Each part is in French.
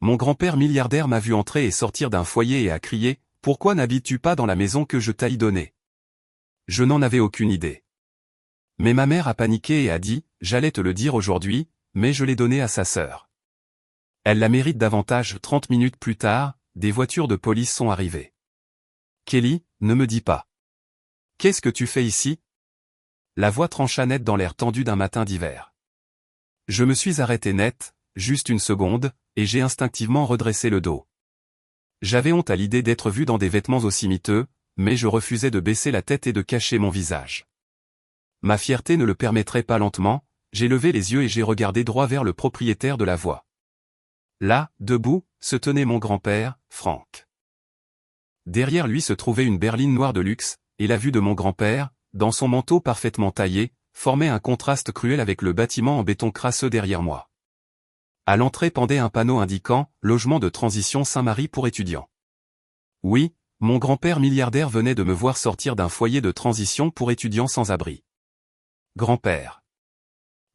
Mon grand-père milliardaire m'a vu entrer et sortir d'un foyer et a crié « Pourquoi n'habites-tu pas dans la maison que je t'ai donnée ?» Je n'en avais aucune idée. Mais ma mère a paniqué et a dit « J'allais te le dire aujourd'hui, mais je l'ai donné à sa sœur. » Elle la mérite davantage. 30 minutes plus tard, des voitures de police sont arrivées. « Kelly, ne me dis pas. Qu'est-ce que tu fais ici ?» La voix trancha net dans l'air tendu d'un matin d'hiver. Je me suis arrêté net, juste une seconde, et j'ai instinctivement redressé le dos. J'avais honte à l'idée d'être vu dans des vêtements aussi miteux, mais je refusais de baisser la tête et de cacher mon visage. Ma fierté ne le permettrait pas. Lentement, j'ai levé les yeux et j'ai regardé droit vers le propriétaire de la voie. Là, debout, se tenait mon grand-père, Frank. Derrière lui se trouvait une berline noire de luxe, et la vue de mon grand-père, dans son manteau parfaitement taillé, formait un contraste cruel avec le bâtiment en béton crasseux derrière moi. À l'entrée pendait un panneau indiquant « Logement de transition Saint-Marie pour étudiants ». Oui, mon grand-père milliardaire venait de me voir sortir d'un foyer de transition pour étudiants sans abri. Grand-père.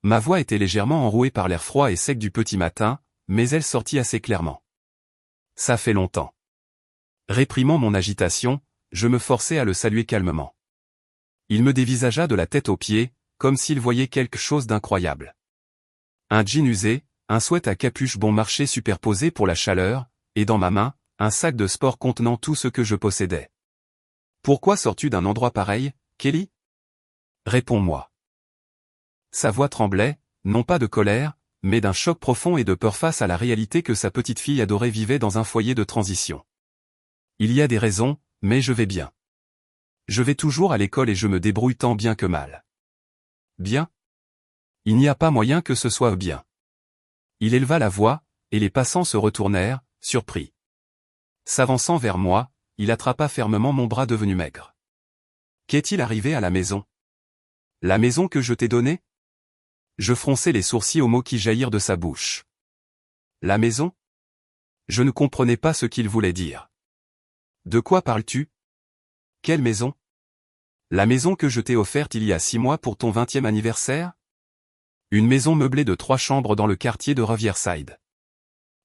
Ma voix était légèrement enrouée par l'air froid et sec du petit matin, mais elle sortit assez clairement. Ça fait longtemps. Réprimant mon agitation, je me forçai à le saluer calmement. Il me dévisagea de la tête aux pieds, comme s'il voyait quelque chose d'incroyable. Un jean usé, un sweat à capuche bon marché superposé pour la chaleur, et dans ma main, un sac de sport contenant tout ce que je possédais. « Pourquoi sors-tu d'un endroit pareil, Kelly ? Réponds-moi. » Sa voix tremblait, non pas de colère, mais d'un choc profond et de peur face à la réalité que sa petite fille adorée vivait dans un foyer de transition. Il y a des raisons, mais je vais bien. Je vais toujours à l'école et je me débrouille tant bien que mal. Bien ? Il n'y a pas moyen que ce soit bien. Il éleva la voix, et les passants se retournèrent, surpris. S'avançant vers moi, il attrapa fermement mon bras devenu maigre. Qu'est-il arrivé à la maison ? La maison que je t'ai donnée ? Je fronçai les sourcils aux mots qui jaillirent de sa bouche. La maison ? Je ne comprenais pas ce qu'il voulait dire. De quoi parles-tu ? Quelle maison ? La maison que je t'ai offerte il y a 6 mois pour ton 20e anniversaire ? Une maison meublée de 3 chambres dans le quartier de Riverside.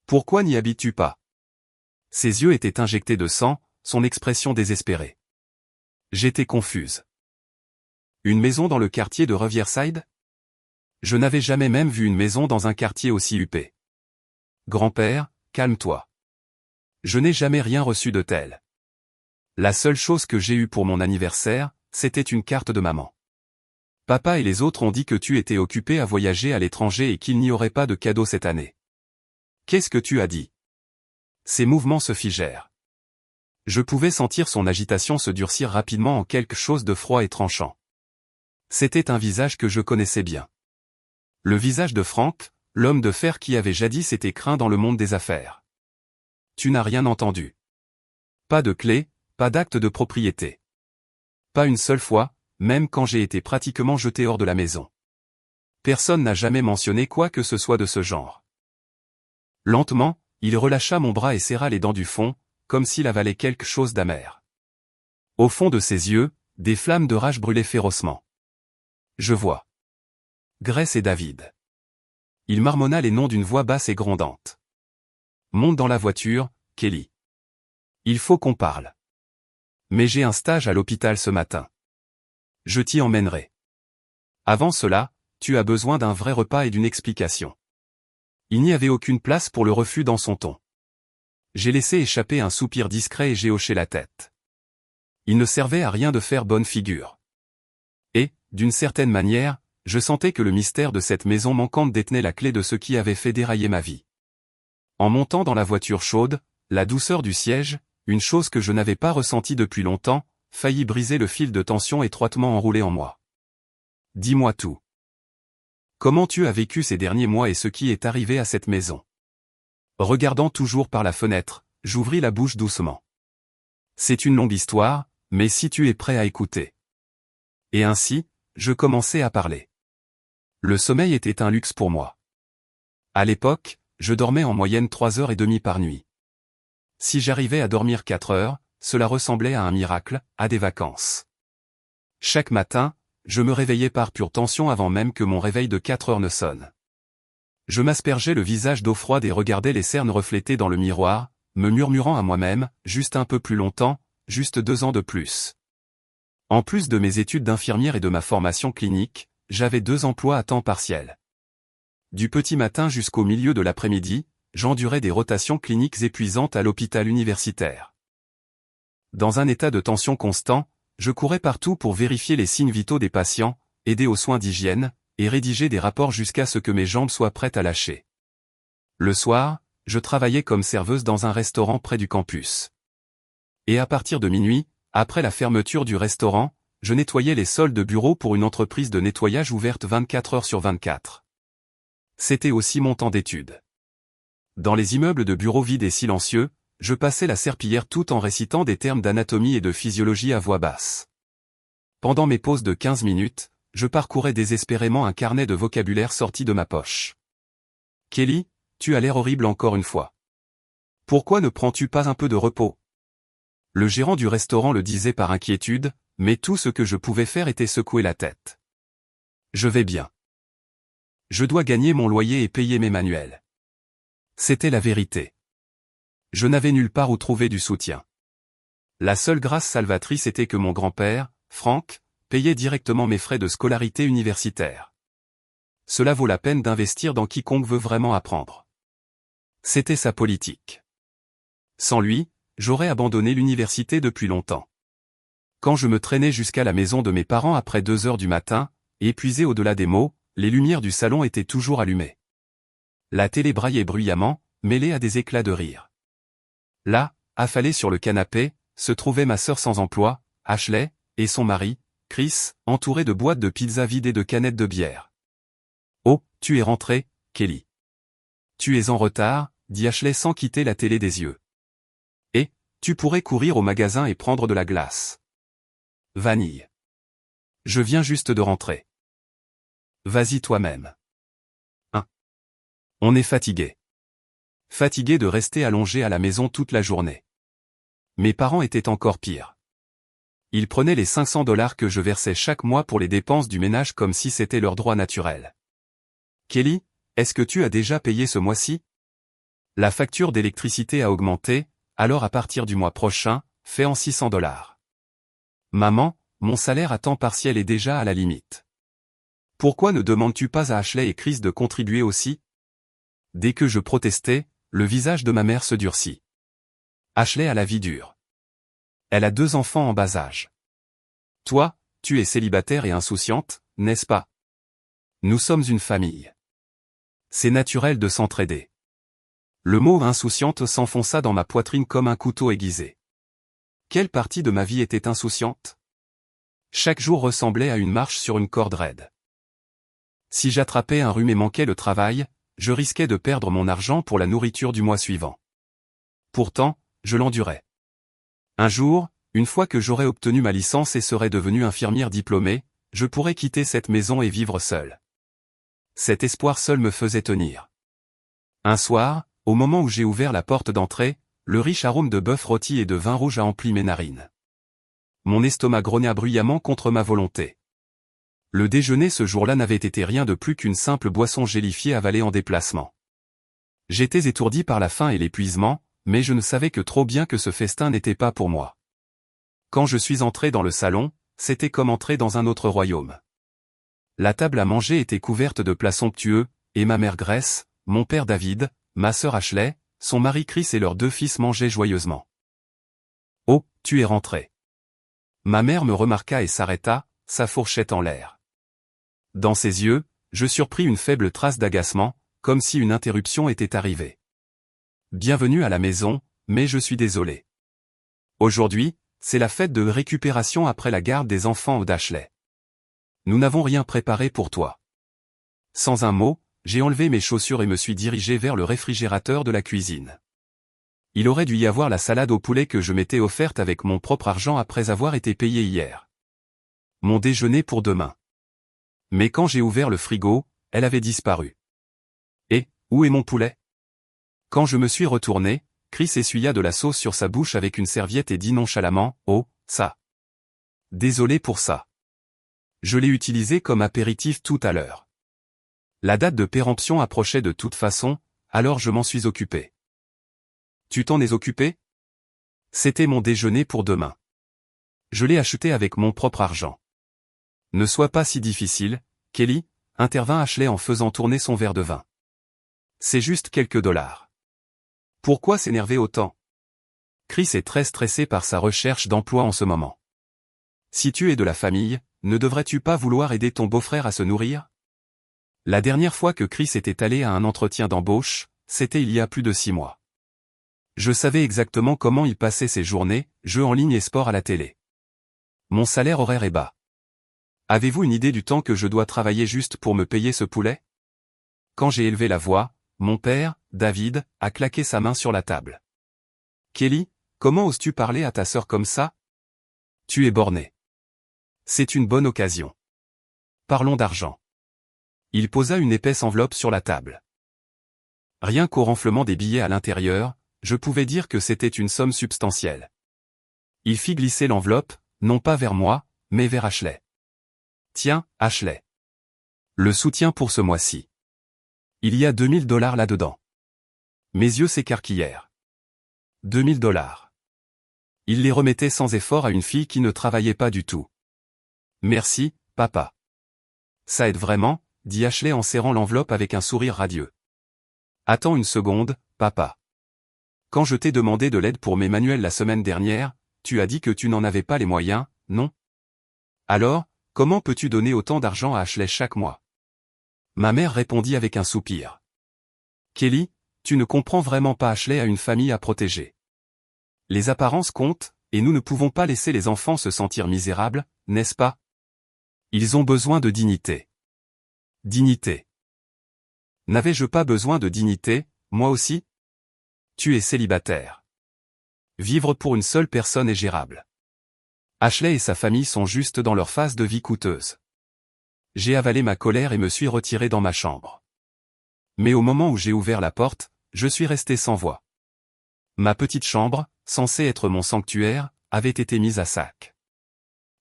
Pourquoi n'y habites-tu pas ? Ses yeux étaient injectés de sang, son expression désespérée. J'étais confuse. Une maison dans le quartier de Riverside ? Je n'avais jamais même vu une maison dans un quartier aussi huppé. Grand-père, calme-toi. Je n'ai jamais rien reçu de tel. La seule chose que j'ai eue pour mon anniversaire, c'était une carte de maman. Papa et les autres ont dit que tu étais occupé à voyager à l'étranger et qu'il n'y aurait pas de cadeau cette année. Qu'est-ce que tu as dit ? Ses mouvements se figèrent. Je pouvais sentir son agitation se durcir rapidement en quelque chose de froid et tranchant. C'était un visage que je connaissais bien. Le visage de Frank, l'homme de fer qui avait jadis été craint dans le monde des affaires. Tu n'as rien entendu. Pas de clé, pas d'acte de propriété. Pas une seule fois, même quand j'ai été pratiquement jeté hors de la maison. Personne n'a jamais mentionné quoi que ce soit de ce genre. Lentement, il relâcha mon bras et serra les dents du fond, comme s'il avalait quelque chose d'amer. Au fond de ses yeux, des flammes de rage brûlaient férocement. Je vois. Grace et David. Il marmonna les noms d'une voix basse et grondante. Monte dans la voiture, Kelly. Il faut qu'on parle. Mais j'ai un stage à l'hôpital ce matin. Je t'y emmènerai. Avant cela, tu as besoin d'un vrai repas et d'une explication. Il n'y avait aucune place pour le refus dans son ton. J'ai laissé échapper un soupir discret et j'ai hoché la tête. Il ne servait à rien de faire bonne figure. Et, d'une certaine manière, je sentais que le mystère de cette maison manquante détenait la clé de ce qui avait fait dérailler ma vie. En montant dans la voiture chaude, la douceur du siège, une chose que je n'avais pas ressentie depuis longtemps, faillit briser le fil de tension étroitement enroulé en moi. Dis-moi tout. Comment tu as vécu ces derniers mois et ce qui est arrivé à cette maison ? Regardant toujours par la fenêtre, j'ouvris la bouche doucement. C'est une longue histoire, mais si tu es prêt à écouter. Et ainsi, je commençai à parler. Le sommeil était un luxe pour moi. À l'époque, je dormais en moyenne 3h30 par nuit. Si j'arrivais à dormir 4 heures, cela ressemblait à un miracle, à des vacances. Chaque matin, je me réveillais par pure tension avant même que mon réveil de 4 heures ne sonne. Je m'aspergeais le visage d'eau froide et regardais les cernes reflétées dans le miroir, me murmurant à moi-même, juste un peu plus longtemps, juste 2 ans de plus. En plus de mes études d'infirmière et de ma formation clinique, j'avais 2 emplois à temps partiel. Du petit matin jusqu'au milieu de l'après-midi, j'endurais des rotations cliniques épuisantes à l'hôpital universitaire. Dans un état de tension constant, je courais partout pour vérifier les signes vitaux des patients, aider aux soins d'hygiène, et rédiger des rapports jusqu'à ce que mes jambes soient prêtes à lâcher. Le soir, je travaillais comme serveuse dans un restaurant près du campus. Et à partir de minuit, après la fermeture du restaurant, je nettoyais les sols de bureau pour une entreprise de nettoyage ouverte 24 heures sur 24. C'était aussi mon temps d'étude. Dans les immeubles de bureaux vides et silencieux, je passais la serpillière tout en récitant des termes d'anatomie et de physiologie à voix basse. Pendant mes pauses de 15 minutes, je parcourais désespérément un carnet de vocabulaire sorti de ma poche. « Kelly, tu as l'air horrible encore une fois. Pourquoi ne prends-tu pas un peu de repos ?» Le gérant du restaurant le disait par inquiétude, mais tout ce que je pouvais faire était secouer la tête. « Je vais bien. Je dois gagner mon loyer et payer mes manuels. » C'était la vérité. Je n'avais nulle part où trouver du soutien. La seule grâce salvatrice était que mon grand-père, Franck, payait directement mes frais de scolarité universitaire. Cela vaut la peine d'investir dans quiconque veut vraiment apprendre. C'était sa politique. Sans lui, j'aurais abandonné l'université depuis longtemps. Quand je me traînais jusqu'à la maison de mes parents après 2 heures du matin, épuisé au-delà des mots, les lumières du salon étaient toujours allumées. La télé braillait bruyamment, mêlée à des éclats de rire. Là, affalée sur le canapé, se trouvait ma sœur sans emploi, Ashley, et son mari, Chris, entourés de boîtes de pizza vides et de canettes de bière. « Oh, tu es rentré, Kelly. »« Tu es en retard, » dit Ashley sans quitter la télé des yeux. « Et, tu pourrais courir au magasin et prendre de la glace. »« Vanille. »« Je viens juste de rentrer. »« Vas-y toi-même. » On est fatigué. Fatigué de rester allongé à la maison toute la journée. Mes parents étaient encore pires. Ils prenaient les $500 que je versais chaque mois pour les dépenses du ménage comme si c'était leur droit naturel. « Kelly, est-ce que tu as déjà payé ce mois-ci ? La facture d'électricité a augmenté, alors à partir du mois prochain, fais en $600. Maman, mon salaire à temps partiel est déjà à la limite. Pourquoi ne demandes-tu pas à Ashley et Chris de contribuer aussi ? » Dès que je protestais, le visage de ma mère se durcit. Ashley a la vie dure. Elle a 2 enfants en bas âge. Toi, tu es célibataire et insouciante, n'est-ce pas ? Nous sommes une famille. C'est naturel de s'entraider. Le mot insouciante s'enfonça dans ma poitrine comme un couteau aiguisé. Quelle partie de ma vie était insouciante ? Chaque jour ressemblait à une marche sur une corde raide. Si j'attrapais un rhume et manquais le travail, je risquais de perdre mon argent pour la nourriture du mois suivant. Pourtant, je l'endurais. Un jour, une fois que j'aurais obtenu ma licence et serais devenue infirmière diplômée, je pourrais quitter cette maison et vivre seule. Cet espoir seul me faisait tenir. Un soir, au moment où j'ai ouvert la porte d'entrée, le riche arôme de bœuf rôti et de vin rouge a empli mes narines. Mon estomac grogna bruyamment contre ma volonté. Le déjeuner ce jour-là n'avait été rien de plus qu'une simple boisson gélifiée avalée en déplacement. J'étais étourdi par la faim et l'épuisement, mais je ne savais que trop bien que ce festin n'était pas pour moi. Quand je suis entré dans le salon, c'était comme entrer dans un autre royaume. La table à manger était couverte de plats somptueux, et ma mère Grace, mon père David, ma sœur Ashley, son mari Chris et leurs 2 fils mangeaient joyeusement. « Oh, tu es rentré. » Ma mère me remarqua et s'arrêta, sa fourchette en l'air. Dans ses yeux, je surpris une faible trace d'agacement, comme si une interruption était arrivée. « Bienvenue à la maison, mais je suis désolé. Aujourd'hui, c'est la fête de récupération après la garde des enfants d'Ashley. Nous n'avons rien préparé pour toi. » Sans un mot, j'ai enlevé mes chaussures et me suis dirigé vers le réfrigérateur de la cuisine. Il aurait dû y avoir la salade au poulet que je m'étais offerte avec mon propre argent après avoir été payé hier. Mon déjeuner pour demain. Mais quand j'ai ouvert le frigo, elle avait disparu. Et, où est mon poulet ? Quand je me suis retourné, Chris essuya de la sauce sur sa bouche avec une serviette et dit nonchalamment, « Oh, ça. Désolé pour ça. Je l'ai utilisé comme apéritif tout à l'heure. » La date de péremption approchait de toute façon, alors je m'en suis occupé. Tu t'en es occupé? C'était mon déjeuner pour demain. Je l'ai acheté avec mon propre argent. Ne sois pas si difficile, Kelly, intervint Ashley en faisant tourner son verre de vin. C'est juste quelques dollars. Pourquoi s'énerver autant? Chris est très stressé par sa recherche d'emploi en ce moment. Si tu es de la famille, ne devrais-tu pas vouloir aider ton beau-frère à se nourrir? La dernière fois que Chris était allé à un entretien d'embauche, c'était il y a plus de 6 mois. Je savais exactement comment il passait ses journées, jeux en ligne et sport à la télé. Mon salaire horaire est bas. Avez-vous une idée du temps que je dois travailler juste pour me payer ce poulet? Quand j'ai élevé la voix, mon père, David, a claqué sa main sur la table. Kelly, comment oses-tu parler à ta sœur comme ça? Tu es borné. C'est une bonne occasion. Parlons d'argent. Il posa une épaisse enveloppe sur la table. Rien qu'au renflement des billets à l'intérieur, je pouvais dire que c'était une somme substantielle. Il fit glisser l'enveloppe, non pas vers moi, mais vers Ashley. Tiens, Ashley. Le soutien pour ce mois-ci. Il y a 2000 dollars là-dedans. Mes yeux s'écarquillèrent. 2000 dollars. Il les remettait sans effort à une fille qui ne travaillait pas du tout. Merci, papa. Ça aide vraiment, dit Ashley en serrant l'enveloppe avec un sourire radieux. Attends une seconde, papa. Quand je t'ai demandé de l'aide pour mes manuels la semaine dernière, tu as dit que tu n'en avais pas les moyens, non? Alors, comment peux-tu donner autant d'argent à Ashley chaque mois? Ma mère répondit avec un soupir. Kelly, tu ne comprends vraiment pas, Ashley a une famille à protéger. Les apparences comptent, et nous ne pouvons pas laisser les enfants se sentir misérables, n'est-ce pas? Ils ont besoin de dignité. Dignité. N'avais-je pas besoin de dignité, moi aussi? Tu es célibataire. Vivre pour une seule personne est gérable. Ashley et sa famille sont juste dans leur phase de vie coûteuse. J'ai avalé ma colère et me suis retiré dans ma chambre. Mais au moment où j'ai ouvert la porte, je suis resté sans voix. Ma petite chambre, censée être mon sanctuaire, avait été mise à sac.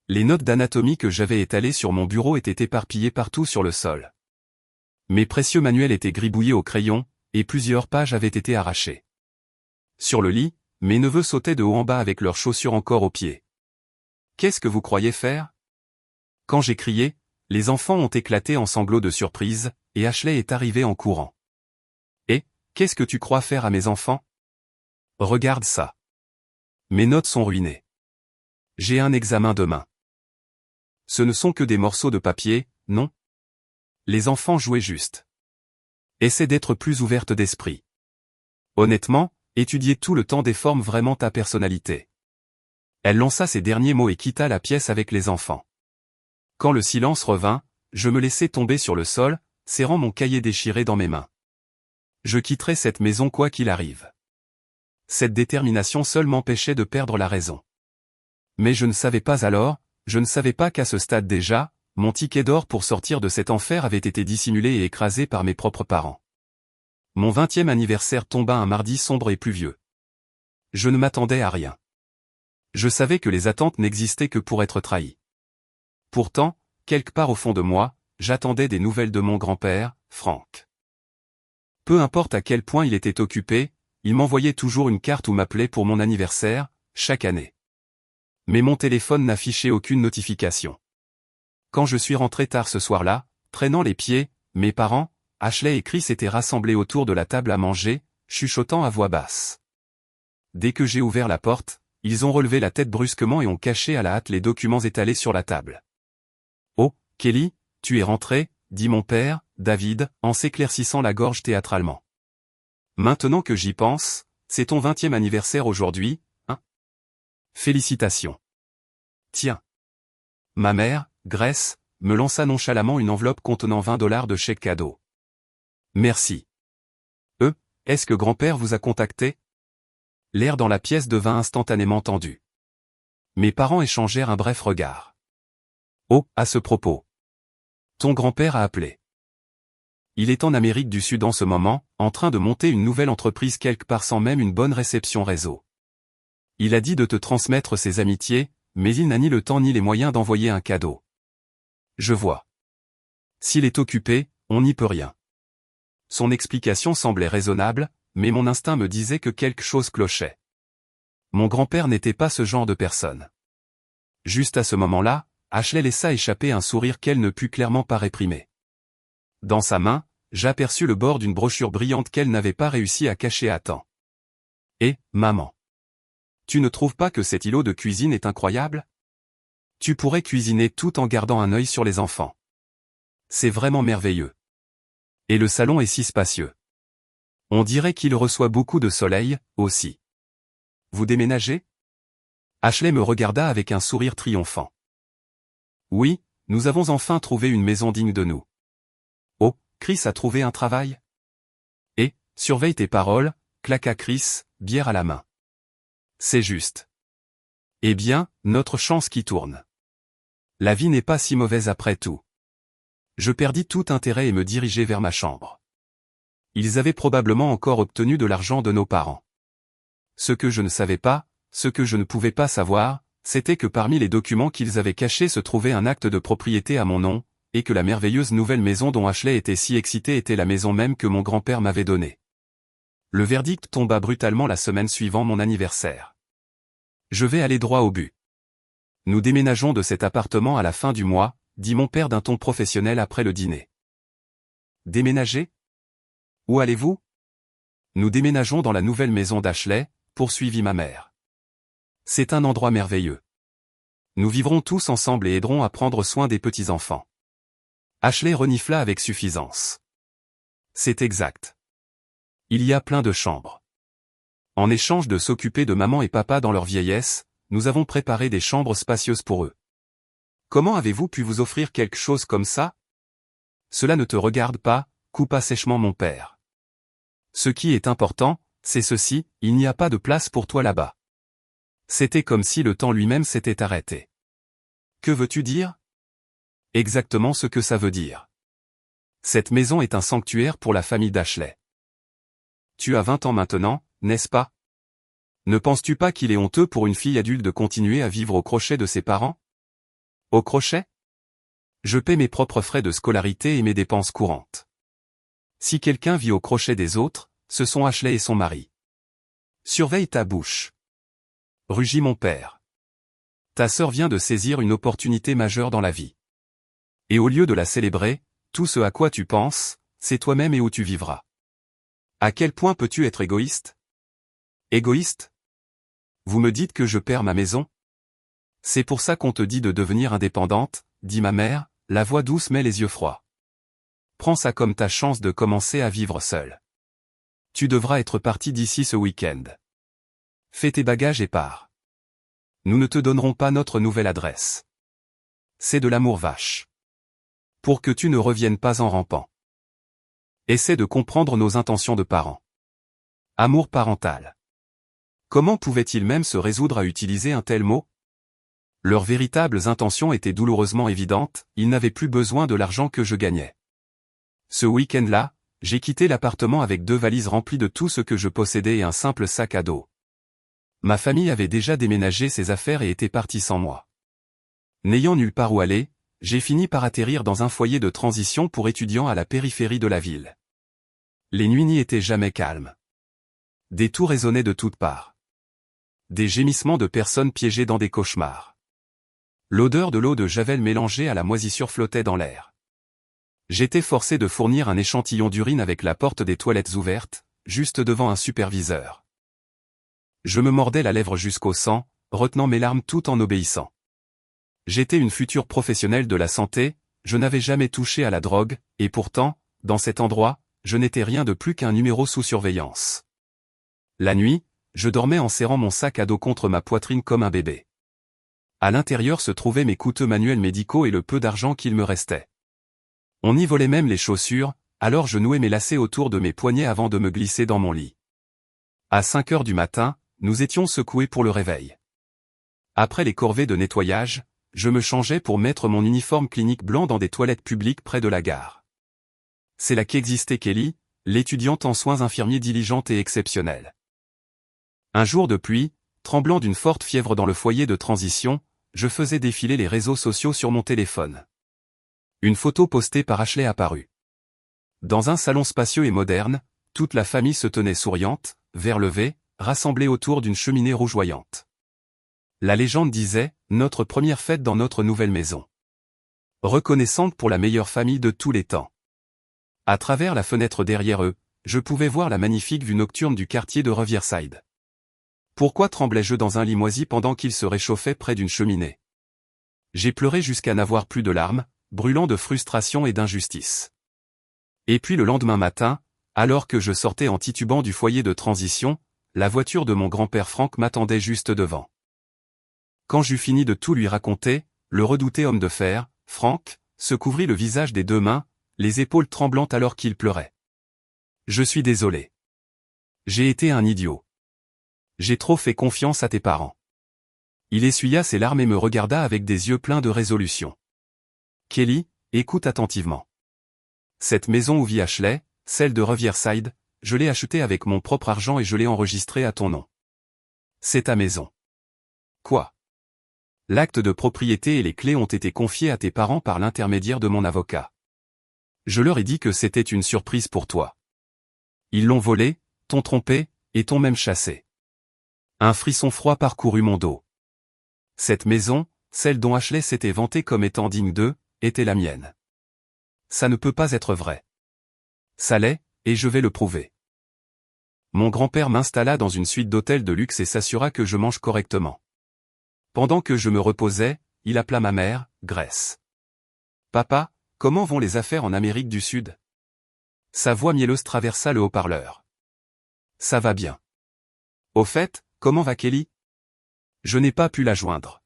Les notes d'anatomie que j'avais étalées sur mon bureau étaient éparpillées partout sur le sol. Mes précieux manuels étaient gribouillés au crayon, et plusieurs pages avaient été arrachées. Sur le lit, mes neveux sautaient de haut en bas avec leurs chaussures encore aux pieds. Qu'est-ce que vous croyez faire? Quand j'ai crié, les enfants ont éclaté en sanglots de surprise, et Ashley est arrivée en courant. Et, qu'est-ce que tu crois faire à mes enfants? Regarde ça. Mes notes sont ruinées. J'ai un examen demain. Ce ne sont que des morceaux de papier, non? Les enfants jouaient juste. Essaie d'être plus ouverte d'esprit. Honnêtement, étudier tout le temps déforme vraiment ta personnalité. Elle lança ces derniers mots et quitta la pièce avec les enfants. Quand le silence revint, je me laissai tomber sur le sol, serrant mon cahier déchiré dans mes mains. Je quitterai cette maison quoi qu'il arrive. Cette détermination seule m'empêchait de perdre la raison. Mais je ne savais pas alors, je ne savais pas qu'à ce stade déjà, mon ticket d'or pour sortir de cet enfer avait été dissimulé et écrasé par mes propres parents. Mon 20e anniversaire tomba un mardi sombre et pluvieux. Je ne m'attendais à rien. Je savais que les attentes n'existaient que pour être trahi. Pourtant, quelque part au fond de moi, j'attendais des nouvelles de mon grand-père, Frank. Peu importe à quel point il était occupé, il m'envoyait toujours une carte ou m'appelait pour mon anniversaire, chaque année. Mais mon téléphone n'affichait aucune notification. Quand je suis rentré tard ce soir-là, traînant les pieds, mes parents, Ashley et Chris étaient rassemblés autour de la table à manger, chuchotant à voix basse. Dès que j'ai ouvert la porte, ils ont relevé la tête brusquement et ont caché à la hâte les documents étalés sur la table. « Oh, Kelly, tu es rentré » dit mon père, David, en s'éclaircissant la gorge théâtralement. « Maintenant que j'y pense, c'est ton 20e anniversaire aujourd'hui, hein? Félicitations. Tiens. » Ma mère, Grace, me lança nonchalamment une enveloppe contenant 20 dollars de chèque cadeau. Merci. Est-ce que grand-père vous a contacté? L'air dans la pièce devint instantanément tendu. Mes parents échangèrent un bref regard. Oh, à ce propos. Ton grand-père a appelé. Il est en Amérique du Sud en ce moment, en train de monter une nouvelle entreprise quelque part sans même une bonne réception réseau. Il a dit de te transmettre ses amitiés, mais il n'a ni le temps ni les moyens d'envoyer un cadeau. Je vois. S'il est occupé, On n'y peut rien. Son explication semblait raisonnable, mais mon instinct me disait que quelque chose clochait. Mon grand-père n'était pas ce genre de personne. Juste à ce moment-là, Ashley laissa échapper un sourire qu'elle ne put clairement pas réprimer. Dans sa main, j'aperçus le bord d'une brochure brillante qu'elle n'avait pas réussi à cacher à temps. « Et, maman, tu ne trouves pas que cet îlot de cuisine est incroyable? Tu pourrais cuisiner tout en gardant un œil sur les enfants. C'est vraiment merveilleux. Et le salon est si spacieux. On dirait qu'il reçoit beaucoup de soleil, aussi. Vous déménagez? » Ashley me regarda avec un sourire triomphant. « Oui, nous avons enfin trouvé une maison digne de nous. » « Oh, Chris a trouvé un travail? » « Et, surveille tes paroles, » claqua Chris, bière à la main. « C'est juste. » « Eh bien, notre chance qui tourne. La vie n'est pas si mauvaise après tout. » Je perdis tout intérêt et me dirigeai vers ma chambre. Ils avaient probablement encore obtenu de l'argent de nos parents. Ce que je ne savais pas, ce que je ne pouvais pas savoir, c'était que parmi les documents qu'ils avaient cachés se trouvait un acte de propriété à mon nom, et que la merveilleuse nouvelle maison dont Ashley était si excitée était la maison même que mon grand-père m'avait donnée. Le verdict tomba brutalement la semaine suivant mon anniversaire. Je vais aller droit au but. Nous déménageons de cet appartement à la fin du mois, dit mon père d'un ton professionnel après le dîner. Déménager? Où allez-vous? Nous déménageons dans la nouvelle maison d'Ashley, poursuivit ma mère. C'est un endroit merveilleux. Nous vivrons tous ensemble et aiderons à prendre soin des petits-enfants. Ashley renifla avec suffisance. C'est exact. Il y a plein de chambres. En échange de s'occuper de maman et papa dans leur vieillesse, nous avons préparé des chambres spacieuses pour eux. Comment avez-vous pu vous offrir quelque chose comme ça? Cela ne te regarde pas, coupa sèchement mon père. Ce qui est important, c'est ceci, il n'y a pas de place pour toi là-bas. C'était comme si le temps lui-même s'était arrêté. Que veux-tu dire? Exactement ce que ça veut dire. Cette maison est un sanctuaire pour la famille d'Ashley. Tu as 20 ans maintenant, n'est-ce pas? Ne penses-tu pas qu'il est honteux pour une fille adulte de continuer à vivre au crochet de ses parents? Au crochet? Je paie mes propres frais de scolarité et mes dépenses courantes. Si quelqu'un vit au crochet des autres, ce sont Ashley et son mari. Surveille ta bouche. Rugit mon père. Ta sœur vient de saisir une opportunité majeure dans la vie. Et au lieu de la célébrer, tout ce à quoi tu penses, c'est toi-même et où tu vivras. À quel point peux-tu être égoïste? Égoïste? Vous me dites que je perds ma maison? C'est pour ça qu'on te dit de devenir indépendante, dit ma mère, la voix douce mais les yeux froids. Prends ça comme ta chance de commencer à vivre seule. Tu devras être parti d'ici ce week-end. Fais tes bagages et pars. Nous ne te donnerons pas notre nouvelle adresse. C'est de l'amour vache. Pour que tu ne reviennes pas en rampant. Essaie de comprendre nos intentions de parents. Amour parental. Comment pouvaient-ils même se résoudre à utiliser un tel mot? Leurs véritables intentions étaient douloureusement évidentes, ils n'avaient plus besoin de l'argent que je gagnais. Ce week-end-là, j'ai quitté l'appartement avec 2 valises remplies de tout ce que je possédais et un simple sac à dos. Ma famille avait déjà déménagé ses affaires et était partie sans moi. N'ayant nulle part où aller, j'ai fini par atterrir dans un foyer de transition pour étudiants à la périphérie de la ville. Les nuits n'y étaient jamais calmes. Des tours résonnaient de toutes parts. Des gémissements de personnes piégées dans des cauchemars. L'odeur de l'eau de Javel mélangée à la moisissure flottait dans l'air. J'étais forcé de fournir un échantillon d'urine avec la porte des toilettes ouverte, juste devant un superviseur. Je me mordais la lèvre jusqu'au sang, retenant mes larmes tout en obéissant. J'étais une future professionnelle de la santé, je n'avais jamais touché à la drogue, et pourtant, dans cet endroit, je n'étais rien de plus qu'un numéro sous surveillance. La nuit, je dormais en serrant mon sac à dos contre ma poitrine comme un bébé. À l'intérieur se trouvaient mes coûteux manuels médicaux et le peu d'argent qu'il me restait. On y volait même les chaussures, alors je nouais mes lacets autour de mes poignets avant de me glisser dans mon lit. À 5 heures du matin, nous étions secoués pour le réveil. Après les corvées de nettoyage, je me changeais pour mettre mon uniforme clinique blanc dans des toilettes publiques près de la gare. C'est là qu'existait Kelly, l'étudiante en soins infirmiers diligente et exceptionnelle. Un jour de pluie, tremblant d'une forte fièvre dans le foyer de transition, je faisais défiler les réseaux sociaux sur mon téléphone. Une photo postée par Ashley apparut. Dans un salon spacieux et moderne, toute la famille se tenait souriante, verre levé, rassemblée autour d'une cheminée rougeoyante. La légende disait, notre première fête dans notre nouvelle maison. Reconnaissante pour la meilleure famille de tous les temps. À travers la fenêtre derrière eux, je pouvais voir la magnifique vue nocturne du quartier de Riverside. Pourquoi tremblais-je dans un lit moisi pendant qu'il se réchauffait près d'une cheminée? J'ai pleuré jusqu'à n'avoir plus de larmes, brûlant de frustration et d'injustice. Et puis le lendemain matin, alors que je sortais en titubant du foyer de transition, la voiture de mon grand-père Franck m'attendait juste devant. Quand j'eus fini de tout lui raconter, le redouté homme de fer, Franck, se couvrit le visage des deux mains, les épaules tremblantes alors qu'il pleurait. Je suis désolé. J'ai été un idiot. J'ai trop fait confiance à tes parents. Il essuya ses larmes et me regarda avec des yeux pleins de résolution. Kelly, écoute attentivement. Cette maison où vit Ashley, celle de Riverside, je l'ai achetée avec mon propre argent et je l'ai enregistrée à ton nom. C'est ta maison. Quoi? L'acte de propriété et les clés ont été confiés à tes parents par l'intermédiaire de mon avocat. Je leur ai dit que c'était une surprise pour toi. Ils l'ont volé, t'ont trompé, et t'ont même chassé. Un frisson froid parcourut mon dos. Cette maison, celle dont Ashley s'était vantée comme étant digne d'eux, était la mienne. Ça ne peut pas être vrai. Ça l'est, et je vais le prouver. Mon grand-père m'installa dans une suite d'hôtels de luxe et s'assura que je mange correctement. Pendant que je me reposais, il appela ma mère, Grace. Papa, comment vont les affaires en Amérique du Sud? Sa voix mielleuse traversa le haut-parleur. Ça va bien. Au fait, comment va Kelly? Je n'ai pas pu la joindre.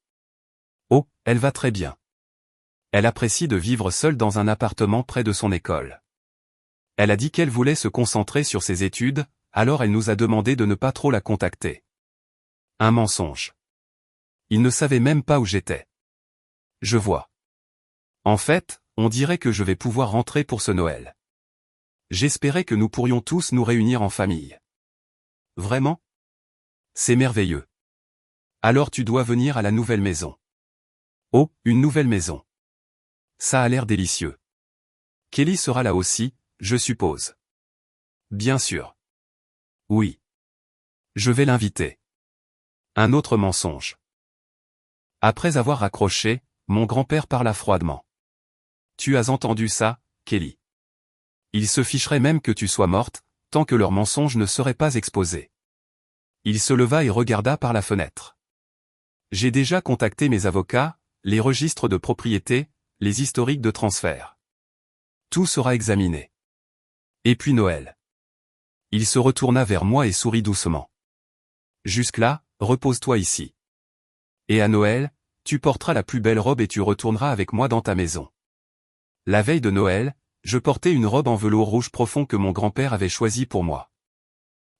Oh, elle va très bien. Elle apprécie de vivre seule dans un appartement près de son école. Elle a dit qu'elle voulait se concentrer sur ses études, alors elle nous a demandé de ne pas trop la contacter. Un mensonge. Il ne savait même pas où j'étais. Je vois. En fait, on dirait que je vais pouvoir rentrer pour ce Noël. J'espérais que nous pourrions tous nous réunir en famille. Vraiment? C'est merveilleux. Alors tu dois venir à la nouvelle maison. Oh, une nouvelle maison. Ça a l'air délicieux. Kelly sera là aussi, je suppose. Bien sûr. Oui. Je vais l'inviter. Un autre mensonge. Après avoir raccroché, mon grand-père parla froidement. Tu as entendu ça, Kelly? Ils se ficheraient même que tu sois morte, tant que leur mensonge ne serait pas exposé. Il se leva et regarda par la fenêtre. J'ai déjà contacté mes avocats, les registres de propriété, les historiques de transfert. Tout sera examiné. Et puis Noël. Il se retourna vers moi et sourit doucement. Jusque-là, repose-toi ici. Et à Noël, tu porteras la plus belle robe et tu retourneras avec moi dans ta maison. La veille de Noël, je portais une robe en velours rouge profond que mon grand-père avait choisie pour moi.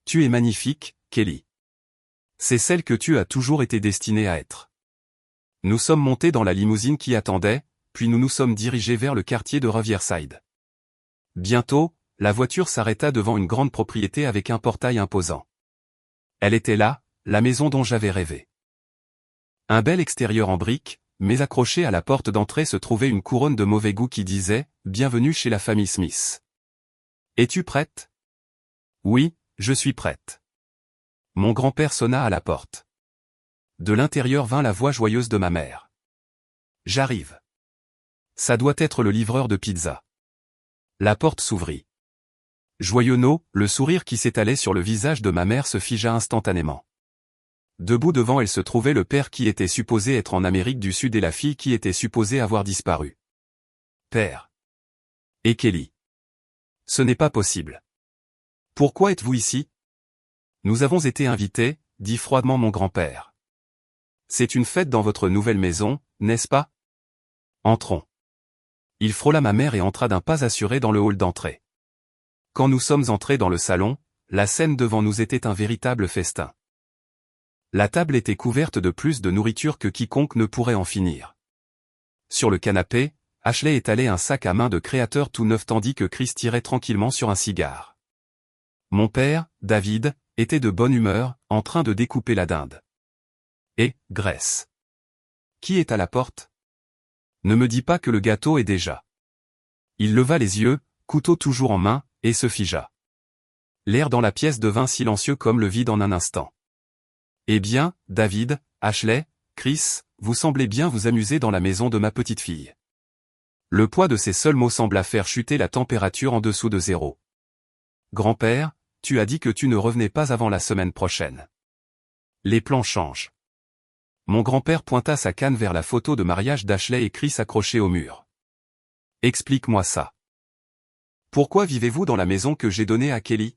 Tu es magnifique, Kelly. C'est celle que tu as toujours été destinée à être. Nous sommes montés dans la limousine qui attendait, puis nous nous sommes dirigés vers le quartier de Riverside. Bientôt, la voiture s'arrêta devant une grande propriété avec un portail imposant. Elle était là, la maison dont j'avais rêvé. Un bel extérieur en briques, mais accroché à la porte d'entrée se trouvait une couronne de mauvais goût qui disait « Bienvenue chez la famille Smith ». Es-tu prête? Oui, je suis prête. Mon grand-père sonna à la porte. De l'intérieur vint la voix joyeuse de ma mère. J'arrive. Ça doit être le livreur de pizza. La porte s'ouvrit. Joyeux, le sourire qui s'étalait sur le visage de ma mère se figea instantanément. Debout devant elle se trouvait le père qui était supposé être en Amérique du Sud et la fille qui était supposée avoir disparu. Père. Et Kelly. Ce n'est pas possible. Pourquoi êtes-vous ici? Nous avons été invités, dit froidement mon grand-père. C'est une fête dans votre nouvelle maison, n'est-ce pas? Entrons. Il frôla ma mère et entra d'un pas assuré dans le hall d'entrée. Quand nous sommes entrés dans le salon, la scène devant nous était un véritable festin. La table était couverte de plus de nourriture que quiconque ne pourrait en finir. Sur le canapé, Ashley étalait un sac à main de créateur tout neuf tandis que Chris tirait tranquillement sur un cigare. Mon père, David, était de bonne humeur, en train de découper la dinde. Et, Grace. Qui est à la porte? Ne me dis pas que le gâteau est déjà. Il leva les yeux, couteau toujours en main, et se figea. L'air dans la pièce devint silencieux comme le vide en un instant. Eh bien, David, Ashley, Chris, vous semblez bien vous amuser dans la maison de ma petite fille. Le poids de ces seuls mots sembla faire chuter la température en dessous de 0. Grand-père, tu as dit que tu ne revenais pas avant la semaine prochaine. Les plans changent. Mon grand-père pointa sa canne vers la photo de mariage d'Ashley et Chris accrochée au mur. Explique-moi ça. Pourquoi vivez-vous dans la maison que j'ai donnée à Kelly?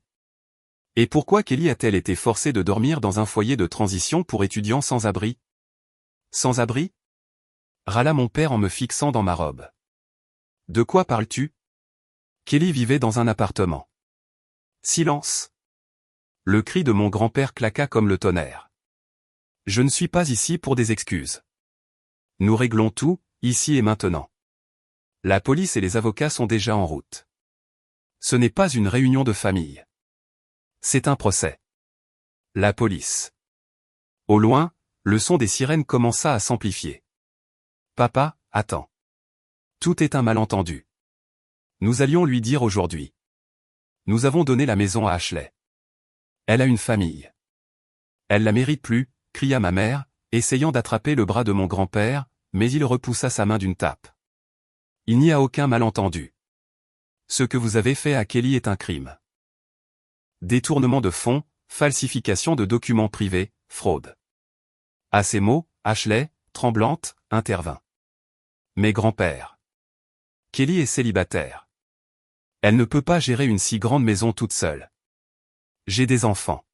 Et pourquoi Kelly a-t-elle été forcée de dormir dans un foyer de transition pour étudiants sans abri? Sans abri? Râla mon père en me fixant dans ma robe. De quoi parles-tu? Kelly vivait dans un appartement. Silence. Le cri de mon grand-père claqua comme le tonnerre. Je ne suis pas ici pour des excuses. Nous réglons tout, ici et maintenant. La police et les avocats sont déjà en route. Ce n'est pas une réunion de famille. C'est un procès. La police. Au loin, le son des sirènes commença à s'amplifier. Papa, attends. Tout est un malentendu. Nous allions lui dire aujourd'hui. Nous avons donné la maison à Ashley. Elle a une famille. Elle la mérite plus, cria ma mère, essayant d'attraper le bras de mon grand-père, mais il repoussa sa main d'une tape. Il n'y a aucun malentendu. Ce que vous avez fait à Kelly est un crime. Détournement de fonds, falsification de documents privés, fraude. À ces mots, Ashley, tremblante, intervint. Mais grand-père. Kelly est célibataire. Elle ne peut pas gérer une si grande maison toute seule. J'ai des enfants.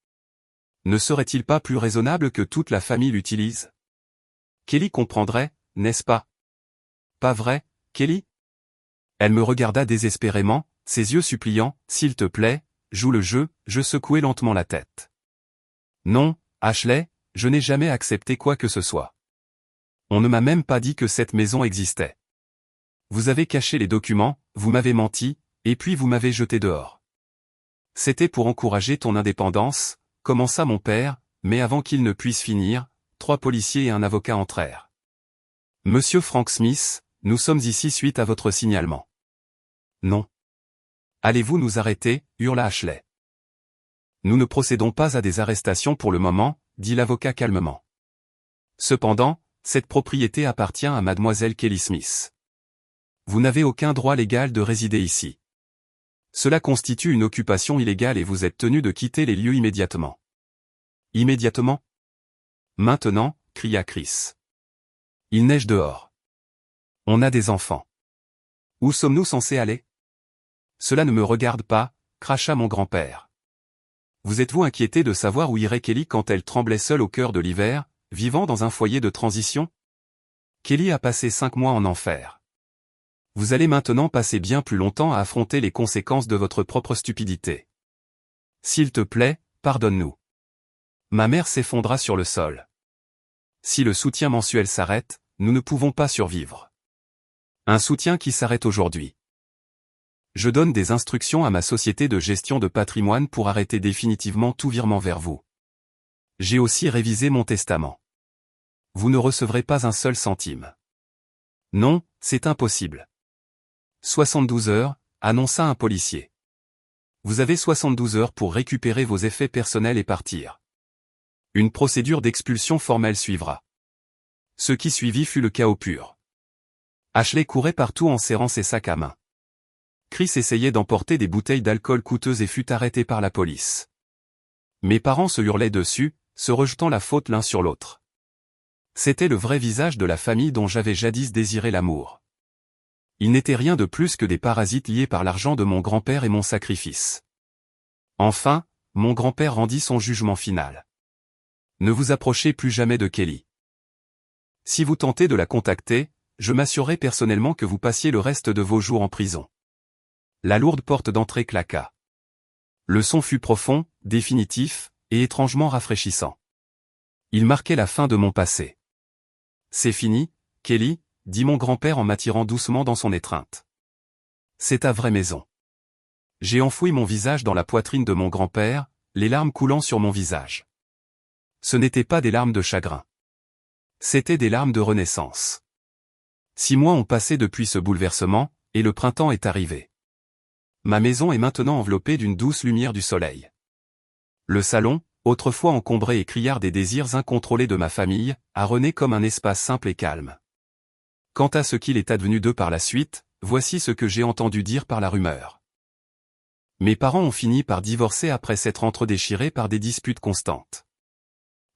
Ne serait-il pas plus raisonnable que toute la famille l'utilise? Kelly comprendrait, n'est-ce pas? Pas vrai, Kelly? Elle me regarda désespérément, ses yeux suppliants, s'il te plaît, joue le jeu, je secouai lentement la tête. Non, Ashley, je n'ai jamais accepté quoi que ce soit. On ne m'a même pas dit que cette maison existait. Vous avez caché les documents, vous m'avez menti, et puis vous m'avez jeté dehors. C'était pour encourager ton indépendance, commença mon père, mais avant qu'il ne puisse finir, 3 policiers et un avocat entrèrent. Monsieur Frank Smith, nous sommes ici suite à votre signalement. Non. Allez-vous nous arrêter, hurla Ashley. Nous ne procédons pas à des arrestations pour le moment, dit l'avocat calmement. Cependant, cette propriété appartient à mademoiselle Kelly Smith. Vous n'avez aucun droit légal de résider ici. Cela constitue une occupation illégale et vous êtes tenu de quitter les lieux immédiatement. Immédiatement? Maintenant, cria Chris. Il neige dehors. On a des enfants. Où sommes-nous censés aller? Cela ne me regarde pas, cracha mon grand-père. Vous êtes-vous inquiété de savoir où irait Kelly quand elle tremblait seule au cœur de l'hiver, vivant dans un foyer de transition? Kelly a passé 5 mois en enfer. Vous allez maintenant passer bien plus longtemps à affronter les conséquences de votre propre stupidité. S'il te plaît, pardonne-nous. Ma mère s'effondra sur le sol. Si le soutien mensuel s'arrête, nous ne pouvons pas survivre. Un soutien qui s'arrête aujourd'hui. Je donne des instructions à ma société de gestion de patrimoine pour arrêter définitivement tout virement vers vous. J'ai aussi révisé mon testament. Vous ne recevrez pas un seul centime. Non, c'est impossible. 72 heures, annonça un policier. Vous avez 72 heures pour récupérer vos effets personnels et partir. Une procédure d'expulsion formelle suivra. Ce qui suivit fut le chaos pur. Ashley courait partout en serrant ses sacs à main. Chris essayait d'emporter des bouteilles d'alcool coûteuses et fut arrêté par la police. Mes parents se hurlaient dessus, se rejetant la faute l'un sur l'autre. C'était le vrai visage de la famille dont j'avais jadis désiré l'amour. Ils n'étaient rien de plus que des parasites liés par l'argent de mon grand-père et mon sacrifice. Enfin, mon grand-père rendit son jugement final. Ne vous approchez plus jamais de Kelly. Si vous tentez de la contacter, je m'assurerai personnellement que vous passiez le reste de vos jours en prison. La lourde porte d'entrée claqua. Le son fut profond, définitif, et étrangement rafraîchissant. Il marquait la fin de mon passé. C'est fini, Kelly, dit mon grand-père en m'attirant doucement dans son étreinte. C'est ta vraie maison. J'ai enfoui mon visage dans la poitrine de mon grand-père, les larmes coulant sur mon visage. Ce n'étaient pas des larmes de chagrin. C'étaient des larmes de renaissance. 6 mois ont passé depuis ce bouleversement, et le printemps est arrivé. Ma maison est maintenant enveloppée d'une douce lumière du soleil. Le salon, autrefois encombré et criard des désirs incontrôlés de ma famille, a rené comme un espace simple et calme. Quant à ce qu'il est advenu d'eux par la suite, voici ce que j'ai entendu dire par la rumeur. Mes parents ont fini par divorcer après s'être entredéchirés par des disputes constantes.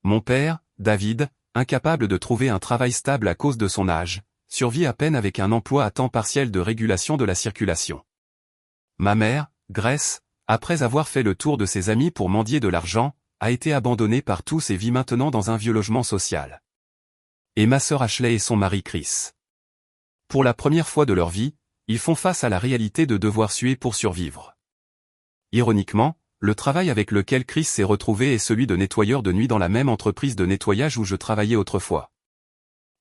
Mon père, David, incapable de trouver un travail stable à cause de son âge, survit à peine avec un emploi à temps partiel de régulation de la circulation. Ma mère, Grace, après avoir fait le tour de ses amis pour mendier de l'argent, a été abandonnée par tous et vit maintenant dans un vieux logement social. Et ma sœur Ashley et son mari Chris. Pour la première fois de leur vie, ils font face à la réalité de devoir suer pour survivre. Ironiquement, le travail avec lequel Chris s'est retrouvé est celui de nettoyeur de nuit dans la même entreprise de nettoyage où je travaillais autrefois.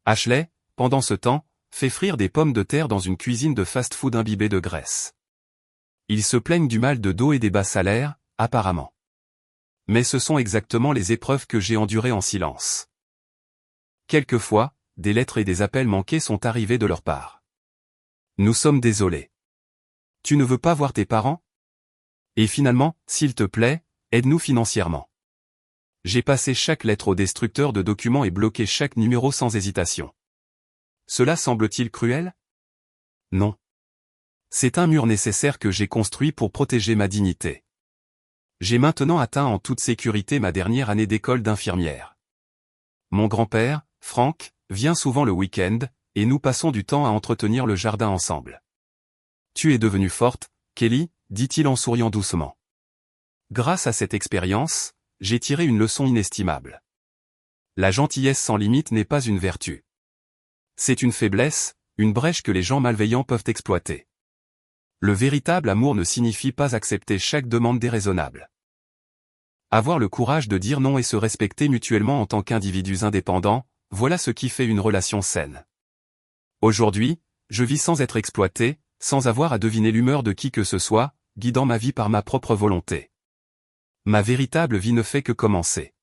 Ashley, pendant ce temps, fait frire des pommes de terre dans une cuisine de fast-food imbibée de graisse. Ils se plaignent du mal de dos et des bas salaires, apparemment. Mais ce sont exactement les épreuves que j'ai endurées en silence. Quelquefois, des lettres et des appels manqués sont arrivés de leur part. Nous sommes désolés. Tu ne veux pas voir tes parents? Et finalement, s'il te plaît, aide-nous financièrement. J'ai passé chaque lettre au destructeur de documents et bloqué chaque numéro sans hésitation. Cela semble-t-il cruel? Non. C'est un mur nécessaire que j'ai construit pour protéger ma dignité. J'ai maintenant atteint en toute sécurité ma dernière année d'école d'infirmière. Mon grand-père, Frank, vient souvent le week-end, et nous passons du temps à entretenir le jardin ensemble. Tu es devenue forte, Kelly, dit-il en souriant doucement. Grâce à cette expérience, j'ai tiré une leçon inestimable. La gentillesse sans limite n'est pas une vertu. C'est une faiblesse, une brèche que les gens malveillants peuvent exploiter. Le véritable amour ne signifie pas accepter chaque demande déraisonnable. Avoir le courage de dire non et se respecter mutuellement en tant qu'individus indépendants, voilà ce qui fait une relation saine. Aujourd'hui, je vis sans être exploité, sans avoir à deviner l'humeur de qui que ce soit, guidant ma vie par ma propre volonté. Ma véritable vie ne fait que commencer.